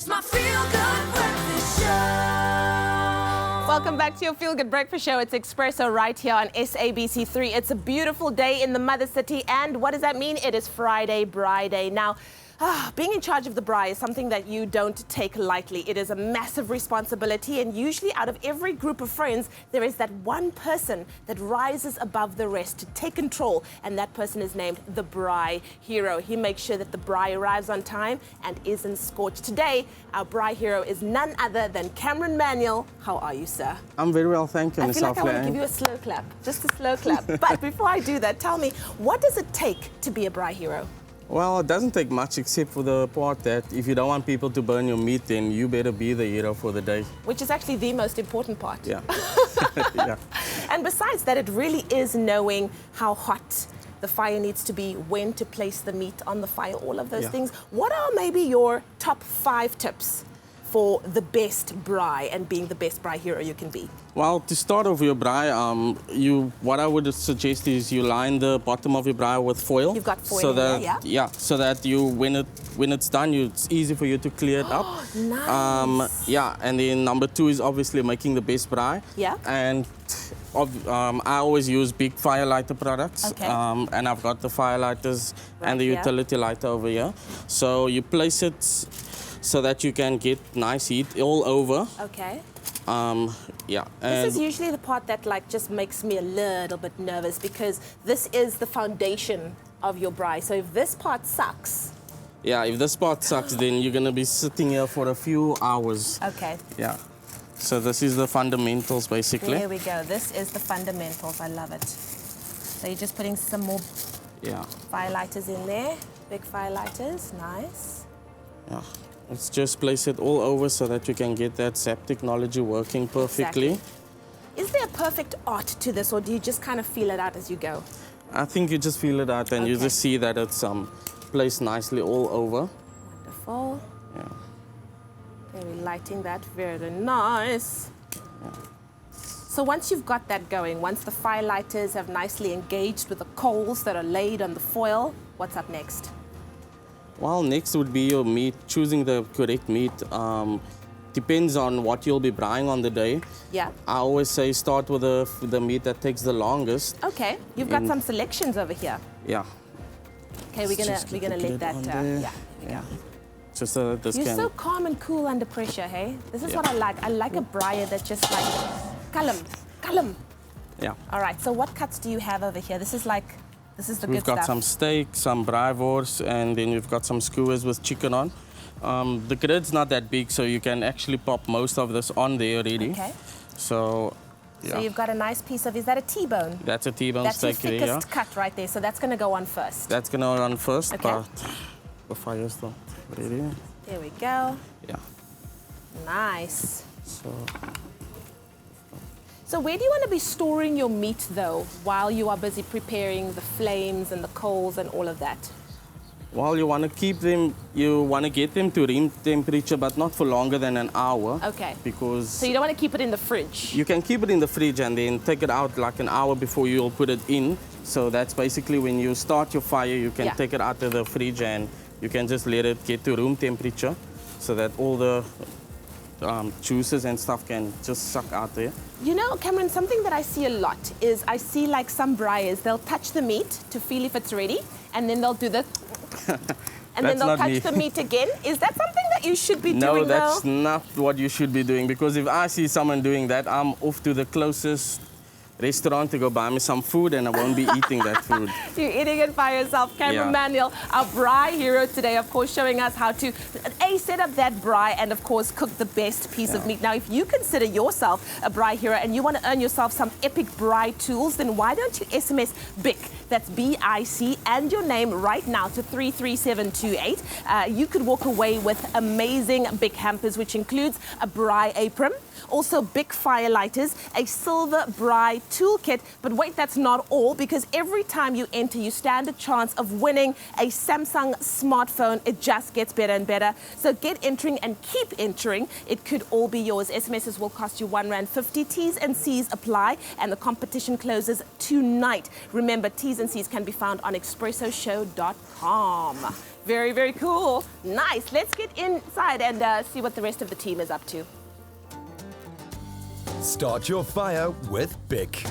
It's my feel-good breakfast show. Welcome back to your Feel Good Breakfast Show. It's Espresso right here on SABC3. It's a beautiful day in the Mother City, and what does that mean? It is Friday, Braai Day. Now, being in charge of the braai is something that you don't take lightly. It is a massive responsibility, and usually out of every group of friends, there is that one person that rises above the rest to take control, and that person is named the Braai Hero. He makes sure that the braai arrives on time and isn't scorched. Today, our Braai Hero is none other than Manuel. How are you, sir? I'm very well, thank you, I Miss feel like I want to Aflane. give you a slow clap, just a slow clap. But before I do that, tell me, what does it take to be a Braai Hero? Well, it doesn't take much except for the part that if you don't want people to burn your meat, then you better be the hero for the day. Which is actually the most important part. Yeah. Yeah. And besides that, it really is knowing how hot the fire needs to be, when to place the meat on the fire, all of those things. What are maybe your top 5 tips for the best braai and being the best Braai Hero you can be? Well, to start off your braai, what I would suggest is you line the bottom of your braai with foil. You've got foil so in that, there, yeah, so that you, when it's done, it's easy for you to clear it up. Nice. Yeah, and then number 2 is obviously making the best braai. Yeah. And I always use BIC firelighter products. Okay. And I've got the firelighters Right and the here. utility lighter over here. So you place it so that you can get nice heat all over. Okay. Yeah. This is usually the part that just makes me a little bit nervous, because this is the foundation of your braai. So if this part sucks. Yeah, if this part sucks, then you're gonna be sitting here for a few hours. Okay. Yeah. So this is the fundamentals, basically. There we go. This is the fundamentals. I love it. So you're just putting some more firelighters in there. Big firelighters. Nice. Yeah. Let's just place it all over so that you can get that ZAP technology working perfectly. Exactly. Is there a perfect art to this, or do you just kind of feel it out as you go? I think you just feel it out and you just see that it's placed nicely all over. Wonderful. Yeah. Very lighting that. Very nice. Yeah. So once you've got that going, once the firelighters have nicely engaged with the coals that are laid on the foil, what's up next? Well, next would be your meat, choosing the correct meat. Depends on what you'll be braaiing on the day. Yeah. I always say start with the meat that takes the longest. Okay, you've got some selections over here. Yeah. Okay, we're gonna let that. Yeah. Just so that this You're can. so calm and cool under pressure, hey? This is what I like. I like a braaier that just calm. Yeah. All right. So what cuts do you have over here? This is the We've good got stuff. some steak, some braaiwors, and then we've got some skewers with chicken on. The grid's not that big, so you can actually pop most of this on there already. Okay. So, yeah. So you've got a nice piece of, is that a T-bone? That's a T-bone That's your steak there, yeah. thickest cut right there. So that's going to go on first. That's going to run first, Okay. but the fire's not ready. There we go. Yeah. Nice. So where do you want to be storing your meat, though, while you are busy preparing the flames and the coals and all of that? well, you want to keep them, you want to get them to room temperature, but not for longer than an hour. Okay. Because So you don't want to keep it in the fridge? you can keep it in the fridge and then take it out like an hour before you'll put it in. So that's basically when you start your fire, you can take it out of the fridge and you can just let it get to room temperature so that all the juices and stuff can just suck out there. You know, Cameron, something that I see a lot is I see like some braaiers, they'll touch the meat to feel if it's ready, and then they'll do the and then they'll touch the meat again. Is that something that you should be doing? No, that's not what you should be doing, because if I see someone doing that, I'm off to the closest restaurant to go buy me some food, and I won't be eating that food. You're eating it by yourself. Cameron Manuel, our Braai Hero today, of course, showing us how to set up that braai and, of course, cook the best piece of meat. Now, if you consider yourself a Braai Hero and you want to earn yourself some epic braai tools, then why don't you SMS BIC, that's B-I-C, and your name right now to 33728. You could walk away with amazing BIC hampers, which includes a braai apron, also BIC firelighters, a silver braai toolkit. But wait, that's not all, because every time you enter, you stand a chance of winning a Samsung smartphone. It just gets better and better. So get entering and keep entering. It could all be yours. SMSs will cost you R1.50. T's and C's apply, and the competition closes tonight. Remember, T's and C's can be found on expressoshow.com. Very, very cool. Nice. Let's get inside and see what the rest of the team is up to. Start your fire with BIC.